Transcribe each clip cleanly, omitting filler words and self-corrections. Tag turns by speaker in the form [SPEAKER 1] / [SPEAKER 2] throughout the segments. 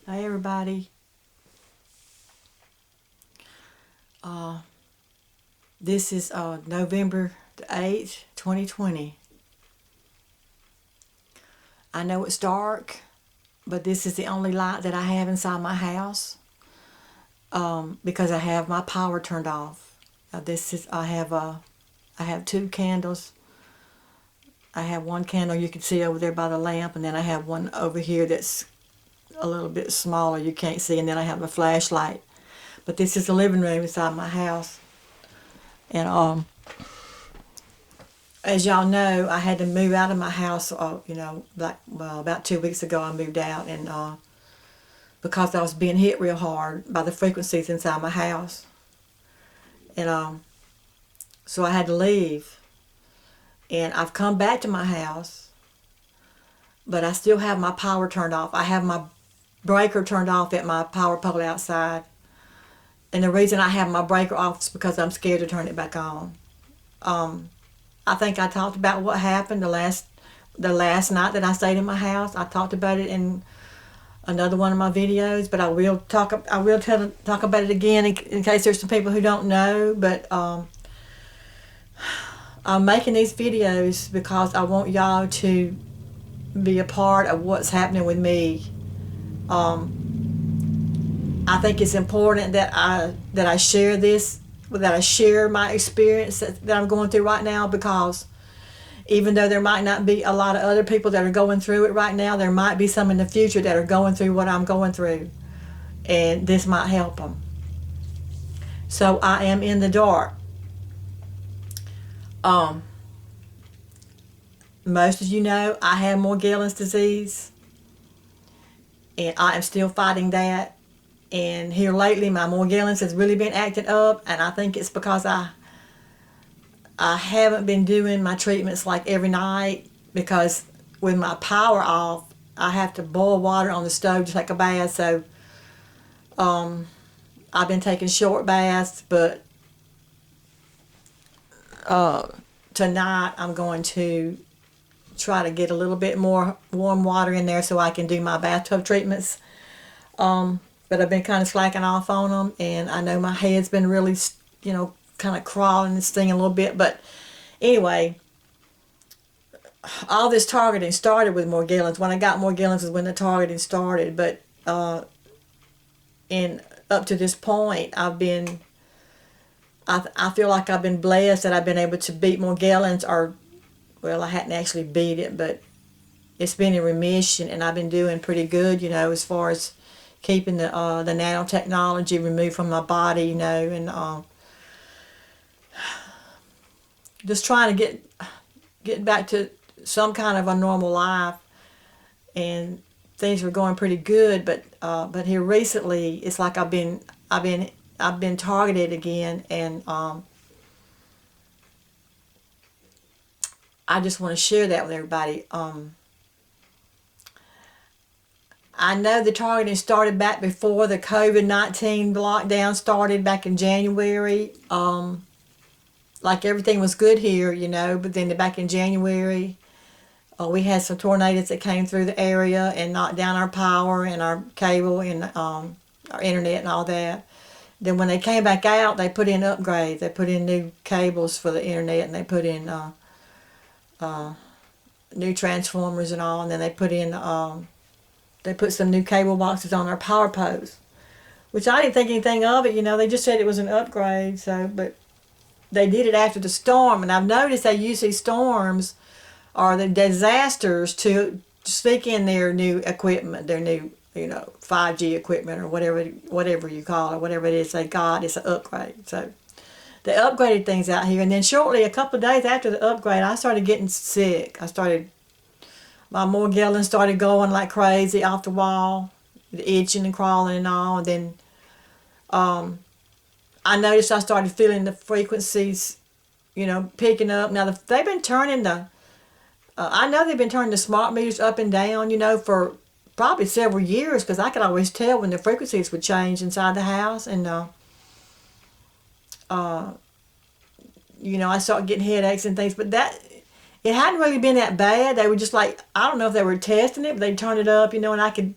[SPEAKER 1] Hey everybody. Uh, this is November the 8th, 2020. I know it's dark, but this is the only light that I have inside my house because I have my power turned off. This is I have two candles. I have one candle you can see over there by the lamp, and then I have one over here that's a little bit smaller you can't see, and then I have a flashlight. But this is the living room inside my house, and as y'all know, I had to move out of my house. About 2 weeks ago, I moved out, and because I was being hit real hard by the frequencies inside my house, and so I had to leave. And I've come back to my house, but I still have my power turned off. I have my breaker turned off at my power pole outside, and the reason I have my breaker off is because I'm scared to turn it back on. Um, I think I talked about what happened the last night that I stayed in my house. I talked about it in another one of my videos, but talk about it again in case there's some people who don't know. But I'm making these videos because I want y'all to be a part of what's happening with me. I think it's important that I share this, that I share my experience that I'm going through right now, because even though there might not be a lot of other people that are going through it right now, there might be some in the future that are going through what I'm going through, and this might help them. So I am in the dark. Um, Most of you know I have Morgellons disease, and I am still fighting that. And here lately, my Morgellons has really been acting up, and I think it's because I haven't been doing my treatments like every night, because with my power off, I have to boil water on the stove to take a bath. So um, I've been taking short baths, but uh, tonight I'm going to try to get a little bit more warm water in there so I can do my bathtub treatments. But I've been kind of slacking off on them, and I know my head's been really, kind of crawling and stinging a little bit. But anyway, all this targeting started with Morgellons. When I got Morgellons is when the targeting started. But and up to this point, I feel like I've been blessed that I've been able to beat Morgellons, or well, I hadn't actually beat it, but it's been in remission, and I've been doing pretty good, as far as keeping the nanotechnology removed from my body, and just trying to get back to some kind of a normal life. And things were going pretty good, but here recently, it's like I've been targeted again, and I just want to share that with everybody. I know the targeting started back before the COVID-19 lockdown started back in January. Like everything was good here, but then back in January, we had some tornadoes that came through the area and knocked down our power and our cable and our internet and all that. Then when they came back out, they put in upgrades. They put in new cables for the internet, and they put in new transformers and all. And then they put some new cable boxes on our power posts, which I didn't think anything of it. They just said it was an upgrade. So, but they did it after the storm, and I've noticed they use these storms or the disasters to sneak in their new equipment, their new 5G equipment, or whatever you call it, whatever it is they got. It's an upgrade. So they upgraded things out here, and then shortly, a couple of days after the upgrade, I started getting sick. My Morgellons started going like crazy off the wall, the itching and crawling and all. And then I noticed I started feeling the frequencies, picking up. Now they've been turning I know they've been turning the smart meters up and down, for probably several years, because I could always tell when the frequencies would change inside the house. And I started getting headaches and things, but it hadn't really been that bad. They were just like, I don't know if they were testing it, but they turned it up, and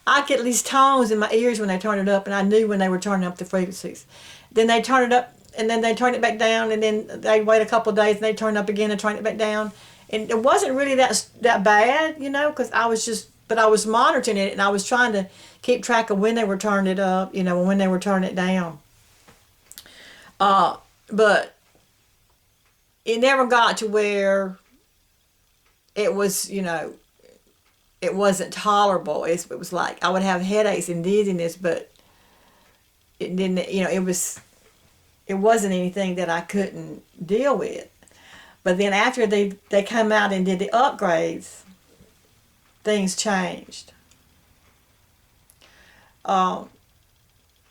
[SPEAKER 1] I get these tones in my ears when they turn it up, and I knew when they were turning up the frequencies. Then they turn it up, and then they turn it back down, and then they wait a couple of days, and they turn it up again and turn it back down. And it wasn't really that bad, because but I was monitoring it, and I was trying to keep track of when they were turning it up, and when they were turning it down. But it never got to where it was, it wasn't tolerable. It was like I would have headaches and dizziness, but it didn't, it wasn't anything that I couldn't deal with. But then after they come out and did the upgrades, things changed.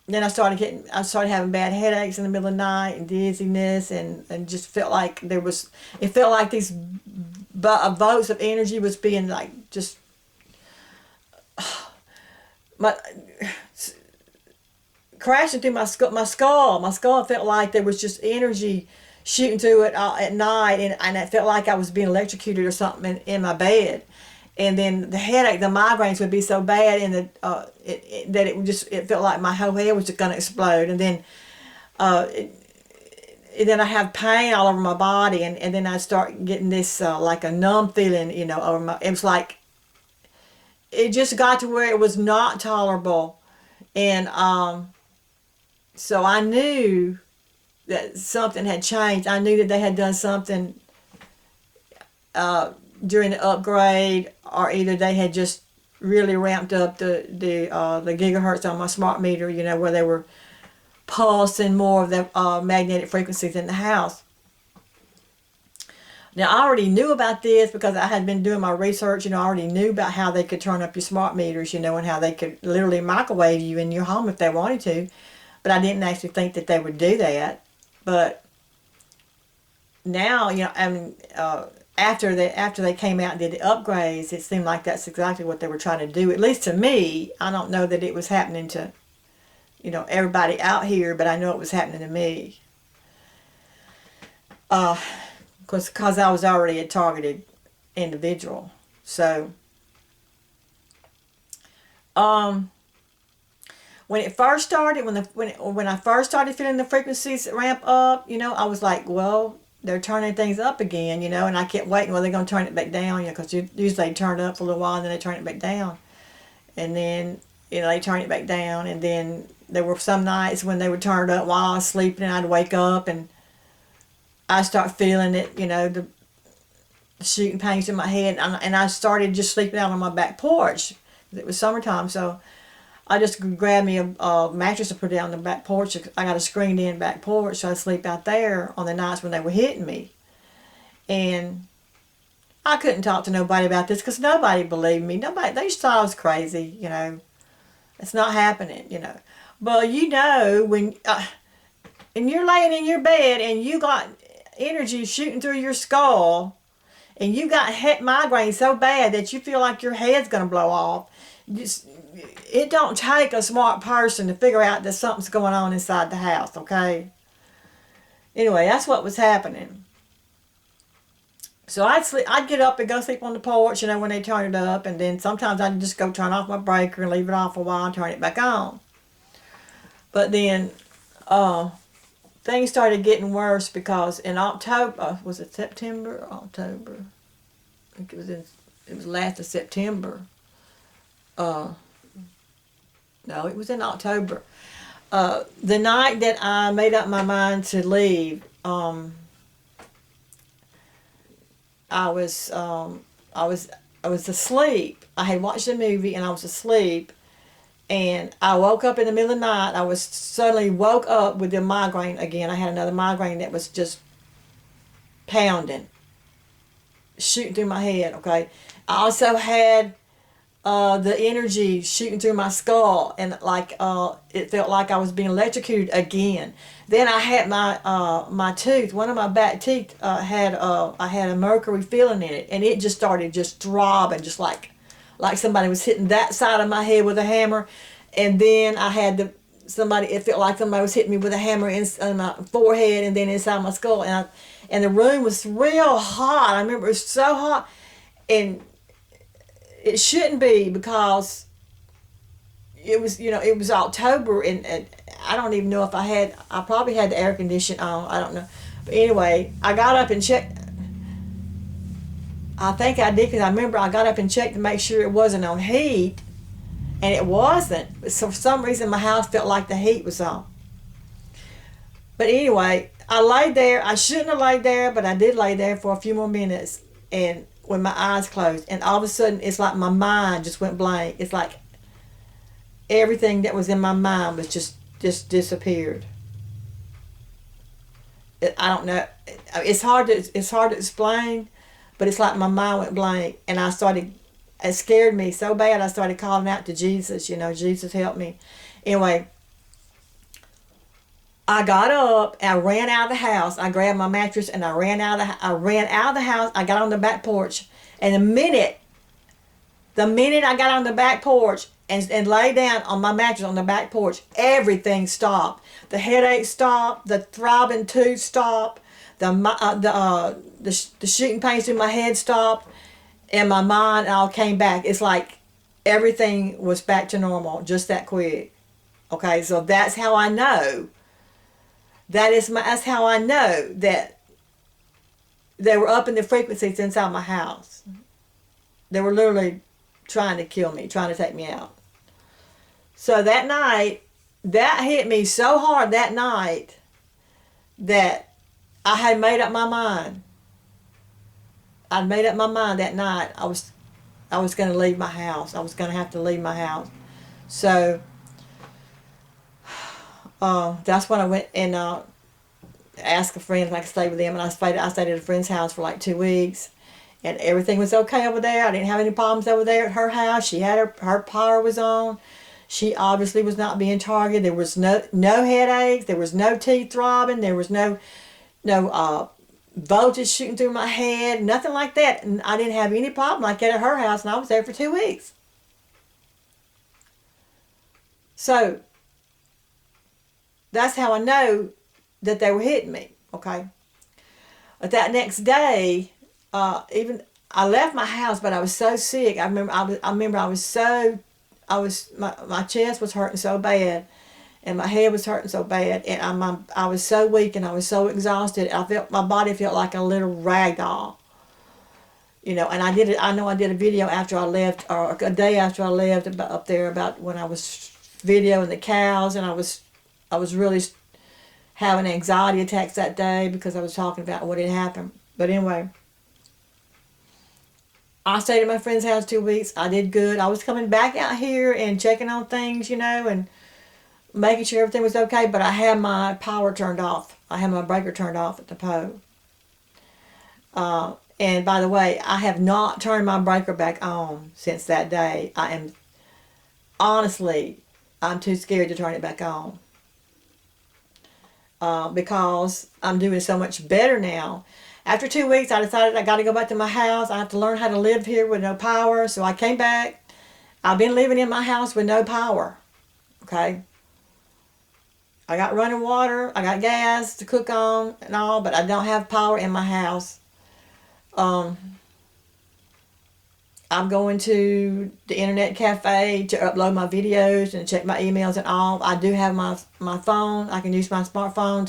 [SPEAKER 1] Then I started having bad headaches in the middle of the night and dizziness, and just felt like it felt like these volts of energy was being like just crashing through my skull. My skull felt like there was just energy shooting through it at night, and it felt like I was being electrocuted or something in my bed. And then the headache, the migraines would be so bad, and that it felt like my whole head was just going to explode. And then then I have pain all over my body, and then I start getting this like a numb feeling, over my. It was like it just got to where it was not tolerable, and so I knew that something had changed. I knew that they had done something during the upgrade, or either they had just really ramped up the gigahertz on my smart meter, where they were pulsing more of the magnetic frequencies in the house. Now, I already knew about this because I had been doing my research, I already knew about how they could turn up your smart meters, and how they could literally microwave you in your home if they wanted to, but I didn't actually think that they would do that. But now, after they came out and did the upgrades, it seemed like that's exactly what they were trying to do. At least to me, I don't know that it was happening to, everybody out here, but I know it was happening to me. Because I was already a targeted individual. So, when it first started, when I first started feeling the frequencies ramp up, I was like, well, they're turning things up again, and I kept waiting, well, they're going to turn it back down, because usually they turn it up for a little while and then they turn it back down. And then, they turn it back down, and then there were some nights when they would turn it up while I was sleeping, and I'd wake up and I start feeling it, the shooting pains in my head, and I started just sleeping out on my back porch. It was summertime, so I just grabbed me a mattress to put down the back porch. I got a screened-in back porch, so I sleep out there on the nights when they were hitting me. And I couldn't talk to nobody about this because nobody believed me. They just thought I was crazy, It's not happening, But when and you're laying in your bed and you got energy shooting through your skull, and you got migraine so bad that you feel like your head's going to blow off, it don't take a smart person to figure out that something's going on inside the house, Anyway, that's what was happening. So I'd get up and go sleep on the porch, when they turn it up, and then sometimes I'd just go turn off my breaker and leave it off a while and turn it back on. But then things started getting worse because in October, was it September or October? I think it was last of September. No, it was in October. The night that I made up my mind to leave, I was asleep. I had watched a movie and I was asleep, and I woke up in the middle of the night. I was suddenly woke up with the migraine again. I had another migraine that was just pounding, shooting through my head. I also had the energy shooting through my skull, and it felt like I was being electrocuted again. Then I had my tooth, one of my back teeth I had a mercury filling in it, and it just started just throbbing, just like somebody was hitting that side of my head with a hammer. And then I had it felt like somebody was hitting me with a hammer in my forehead and then inside my skull, and the room was real hot. I remember it was so hot, and it shouldn't be, because it was, it was October, and I don't even know if I probably had the air conditioning on. I don't know. But anyway, I got up and checked. I think I did, because I remember I got up and checked to make sure it wasn't on heat, and it wasn't. So for some reason, my house felt like the heat was on. But anyway, I laid there. I shouldn't have laid there, but I did lay there for a few more minutes, and when my eyes closed, and all of a sudden, it's like my mind just went blank. It's like everything that was in my mind was just disappeared. I don't know. It's hard to explain, but it's like my mind went blank, and it scared me so bad. I started calling out to Jesus. Jesus, help me. Anyway, I got up and I ran out of the house. I grabbed my mattress and I ran out of the house. I got on the back porch, and the minute I got on the back porch and lay down on my mattress on the back porch, everything stopped. The headache stopped. The throbbing tooth stopped. The shooting pains through my head stopped, and my mind all came back. It's like everything was back to normal just that quick. Okay, so that's how I know. That's how I know that they were up in the frequencies inside my house. They were literally trying to kill me, trying to take me out. So that night, that hit me so hard that night that I had made up my mind. I'd made up my mind that night. I was going to leave my house. I was going to have to leave my house. So that's when I went and asked a friend if I could stay with them, and I stayed at a friend's house for like 2 weeks, and everything was okay over there. I didn't have any problems over there at her house. She had her power was on. She obviously was not being targeted. There was no headaches. There was no teeth throbbing. There was no voltage shooting through my head. Nothing like that. And I didn't have any problem like that at her house, and I was there for 2 weeks. So that's how I know that they were hitting me. Okay. But that next day, even I left my house, but I was so sick. I remember my chest was hurting so bad, and my head was hurting so bad, and I was so weak and I was so exhausted. My body felt like a little rag doll. And I know I did a video after I left, or a day after I left, up there about when I was videoing the cows, and I was really having anxiety attacks that day because I was talking about what had happened. But anyway, I stayed at my friend's house 2 weeks. I did good. I was coming back out here and checking on things, and making sure everything was okay, but I had my power turned off. I had my breaker turned off at the pole. And by the way, I have not turned my breaker back on since that day. Honestly, I'm too scared to turn it back on. Because I'm doing so much better now. After 2 weeks, I decided I got to go back to my house. I have to learn how to live here with no power. So I came back. I've been living in my house with no power. Okay. I got running water. I got gas to cook on and all, but I don't have power in my house. I'm going to the internet cafe to upload my videos and check my emails and all. I do have my phone. I can use my smartphone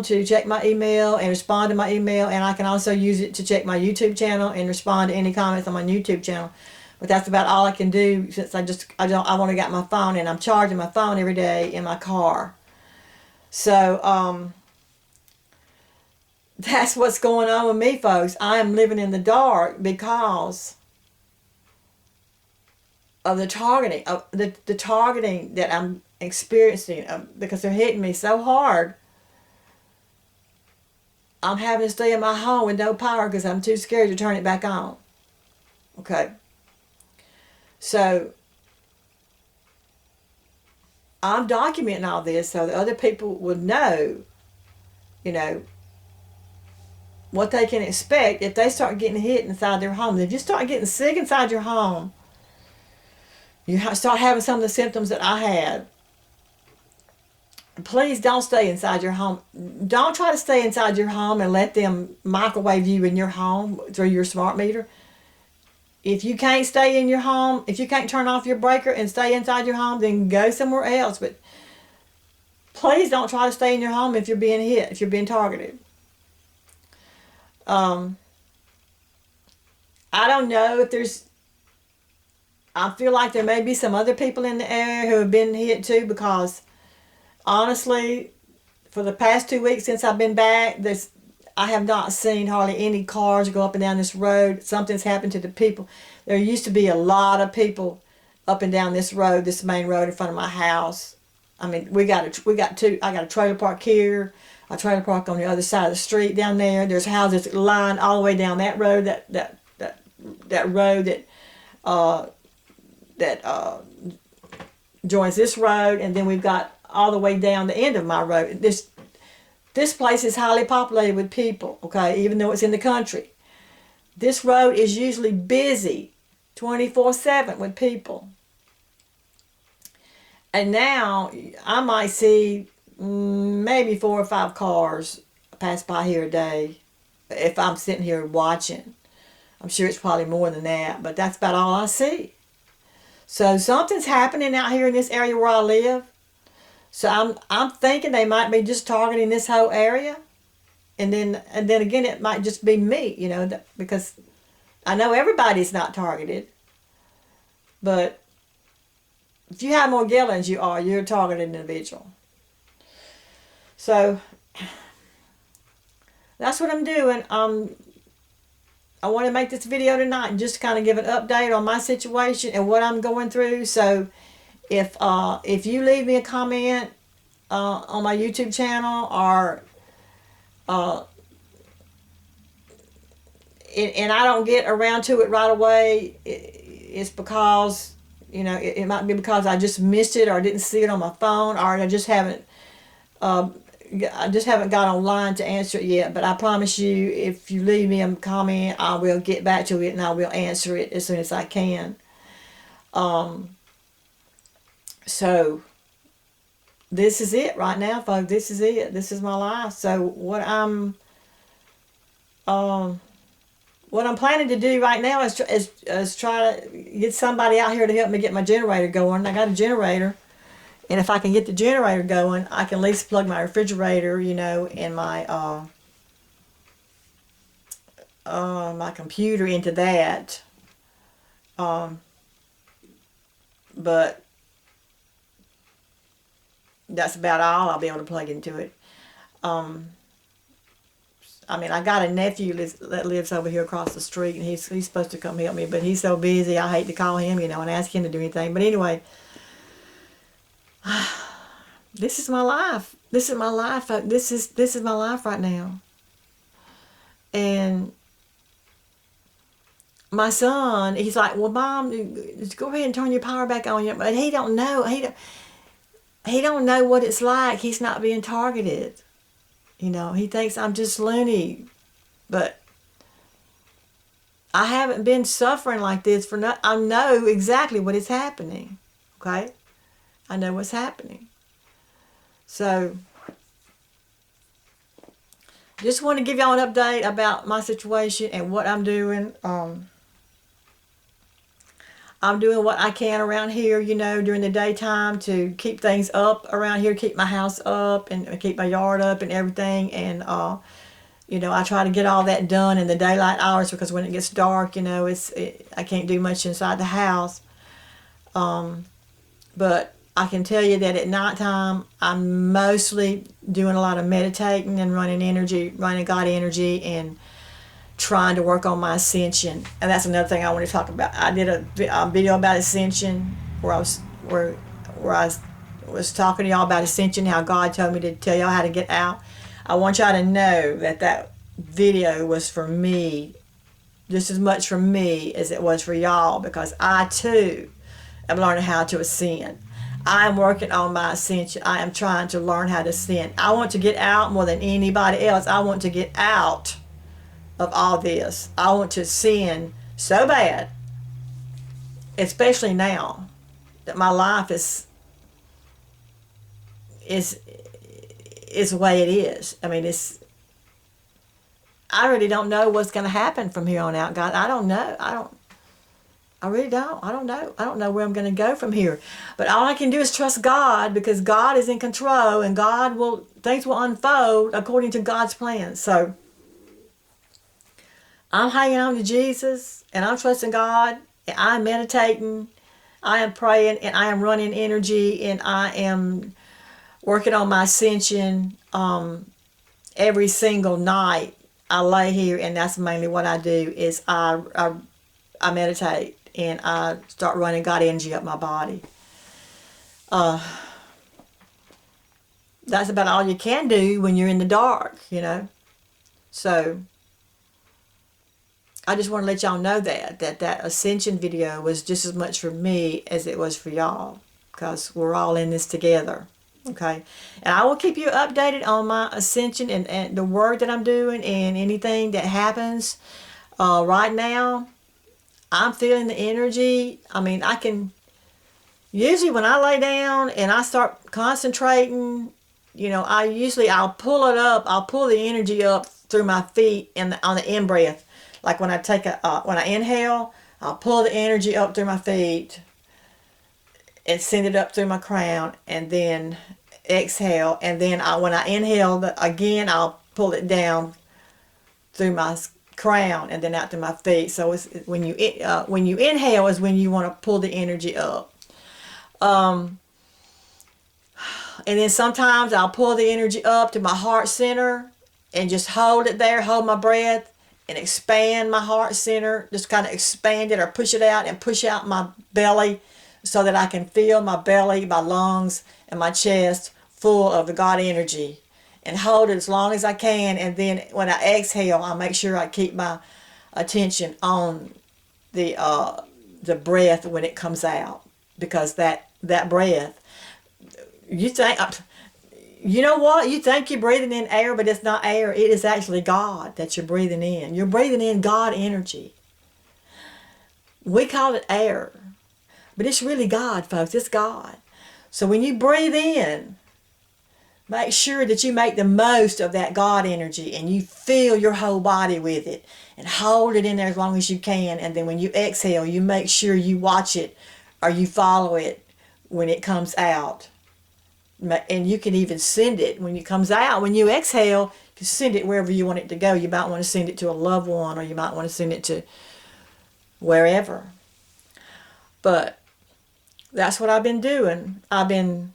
[SPEAKER 1] to check my email and respond to my email, and I can also use it to check my YouTube channel and respond to any comments on my YouTube channel. But that's about all I can do, since I want to get my phone, and I'm charging my phone every day in my car. So that's what's going on with me, folks. I am living in the dark because of the targeting, the targeting that I'm experiencing, because they're hitting me so hard. I'm having to stay in my home with no power because I'm too scared to turn it back on. Okay. So I'm documenting all this so that other people would know, what they can expect if they start getting hit inside their home. If you start getting sick inside your home, you start having some of the symptoms that I had, please don't stay inside your home. Don't try to stay inside your home and let them microwave you in your home through your smart meter. If you can't stay in your home, if you can't turn off your breaker and stay inside your home, then go somewhere else. But please don't try to stay in your home if you're being hit, if you're being targeted. Um, I don't know if there's, I feel like there may be some other people in the area who have been hit too, because honestly, for the past 2 weeks since I've been back, I have not seen hardly any cars go up and down this road. Something's happened to the people. There used to be a lot of people up and down this road, this main road in front of my house. I mean, I got a trailer park here, a trailer park on the other side of the street down there. There's houses lined all the way down that road, that road that joins this road, and then we've got all the way down the end of my road. This place is highly populated with people, okay, even though it's in the country. This road is usually busy 24/7 with people. And now I might see maybe 4 or 5 cars pass by here a day if I'm sitting here watching. I'm sure it's probably more than that, but that's about all I see. So something's happening out here in this area where I live. So I'm thinking they might be just targeting this whole area, and then again it might just be me, because I know everybody's not targeted, but if you have more gallons, you're a targeted individual. So that's what I'm doing. I want to make this video tonight and just kind of give an update on my situation and what I'm going through. So if you leave me a comment on my YouTube channel, or and I don't get around to it right away, it's because it might be because I just missed it, or didn't see it on my phone, or I just haven't got online to answer it yet. But I promise you, if you leave me a comment, I will get back to it and I will answer it as soon as I can. So this is it right now, folks. This is it. This is my life. So what I'm planning to do right now is try to get somebody out here to help me get my generator going. I got a generator, and if I can get the generator going, I can at least plug my refrigerator, and my computer into that. But that's about all I'll be able to plug into it. I got a nephew that lives over here across the street, and he's supposed to come help me, but he's so busy, I hate to call him, and ask him to do anything. But anyway, this is my life. This is my life. This is my life right now. And my son, he's like, "Well, Mom, just go ahead and turn your power back on." But he don't know. He don't know what it's like. He's not being targeted. He thinks I'm just loony. But I haven't been suffering like this I know exactly what is happening. Okay? I know what's happening. So just want to give y'all an update about my situation and what I'm doing. I'm doing what I can around here, during the daytime to keep things up around here, keep my house up and keep my yard up and everything. And, I try to get all that done in the daylight hours, because when it gets dark, I can't do much inside the house. But I can tell you that at nighttime, I'm mostly doing a lot of meditating and running God energy, and trying to work on my ascension. And that's another thing I want to talk about. I did a video about ascension where I was talking to y'all about ascension, how God told me to tell y'all how to get out. I want y'all to know that video was for me, just as much for me as it was for y'all, because I too am learning how to ascend. I am working on my ascension. I am trying to learn how to ascend. I want to get out more than anybody else. I want to get out of all this. I want to ascend so bad, especially now that my life is the way it is. I really don't know what's going to happen from here on out, God. I don't know. I really don't. I don't know. I don't know where I'm going to go from here. But all I can do is trust God, because God is in control, and things will unfold according to God's plan. So I'm hanging on to Jesus, and I'm trusting God, and I'm meditating, I am praying, and I am running energy, and I am working on my ascension every single night. I lay here, and that's mainly what I do is I meditate, and I start running God energy up my body. That's about all you can do when you're in the dark, you know. So I just want to let y'all know that ascension video was just as much for me as it was for y'all, because we're all in this together. Okay, and I will keep you updated on my ascension and the work that I'm doing and anything that happens. Right now, I'm feeling the energy. I mean, I can, usually when I lay down and I start concentrating, you know, I'll pull it up. I'll pull the energy up through my feet and on the in breath. Like when I when I inhale, I'll pull the energy up through my feet and send it up through my crown, and then exhale, and then when I inhale again, I'll pull it down through my crown and then out to my feet. So it's when you inhale is when you want to pull the energy up. And then sometimes I'll pull the energy up to my heart center and just hold it there, hold my breath, and expand my heart center. Just kind of expand it or push it out and push out my belly so that I can feel my belly, my lungs, and my chest full of the God energy. And hold it as long as I can. And then when I exhale, I'll make sure I keep my attention on the breath when it comes out. Because that breath, you know what? You think you're breathing in air, but it's not air. It is actually God that you're breathing in. You're breathing in God energy. We call it air, but it's really God, folks. It's God. So when you breathe in, make sure that you make the most of that God energy and you fill your whole body with it and hold it in there as long as you can. And then when you exhale, you make sure you watch it or you follow it when it comes out. And you can even send it when it comes out. When you exhale, you send it wherever you want it to go. You might want to send it to a loved one, or you might want to send it to wherever. But that's what I've been doing. I've been,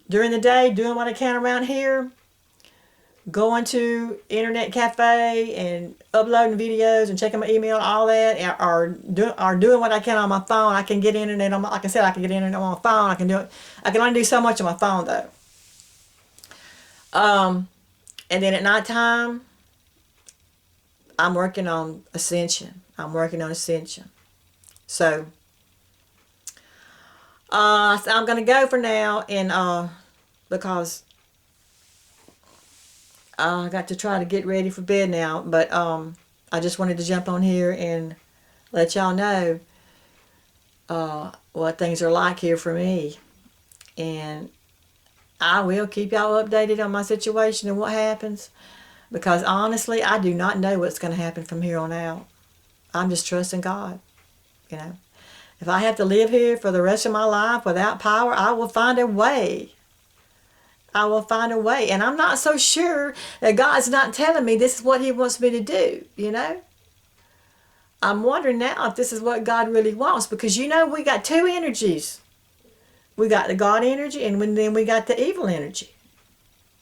[SPEAKER 1] during the day, doing what I can around here, going to internet cafe and uploading videos and checking my email, all that, or doing what I can on my phone. I can get internet on my, like I said, I can get internet on my phone. I can do it. I can only do so much on my phone though. And then at nighttime, I'm working on ascension. So I'm gonna go for now, and because I got to try to get ready for bed now, but I just wanted to jump on here and let y'all know what things are like here for me. And I will keep y'all updated on my situation and what happens, because honestly, I do not know what's going to happen from here on out. I'm just trusting God, you know. If I have to live here for the rest of my life without power, I will find a way. And I'm not so sure that God's not telling me this is what he wants me to do, you know. I'm wondering now if this is what God really wants, because you know we got two energies. We got the God energy, and then we got the evil energy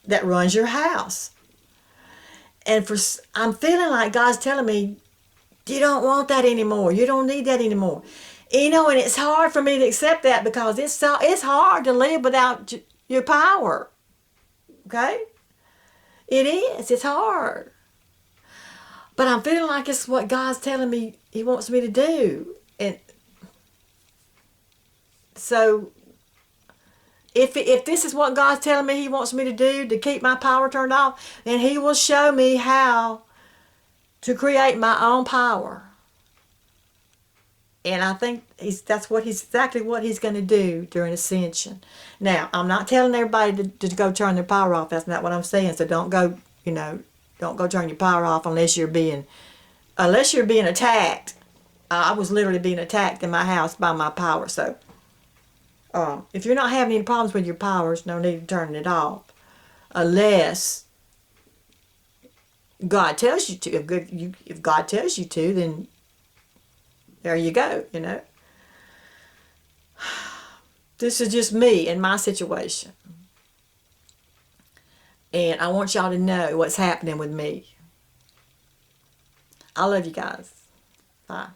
[SPEAKER 1] that runs your house. And I'm feeling like God's telling me, you don't want that anymore. You don't need that anymore. You know, and it's hard for me to accept that, because it's hard to live without your power. Okay? It is. It's hard. But I'm feeling like it's what God's telling me he wants me to do. And so if this is what God's telling me he wants me to do, to keep my power turned off, then he will show me how to create my own power. And I think that's exactly what he's going to do during Ascension. Now, I'm not telling everybody to go turn their power off. That's not what I'm saying. So don't go turn your power off unless you're being attacked. I was literally being attacked in my house by my power. So if you're not having any problems with your powers, no need to turn it off. Unless God tells you to. If God tells you to, then there you go, you know. This is just me and my situation. And I want y'all to know what's happening with me. I love you guys. Bye.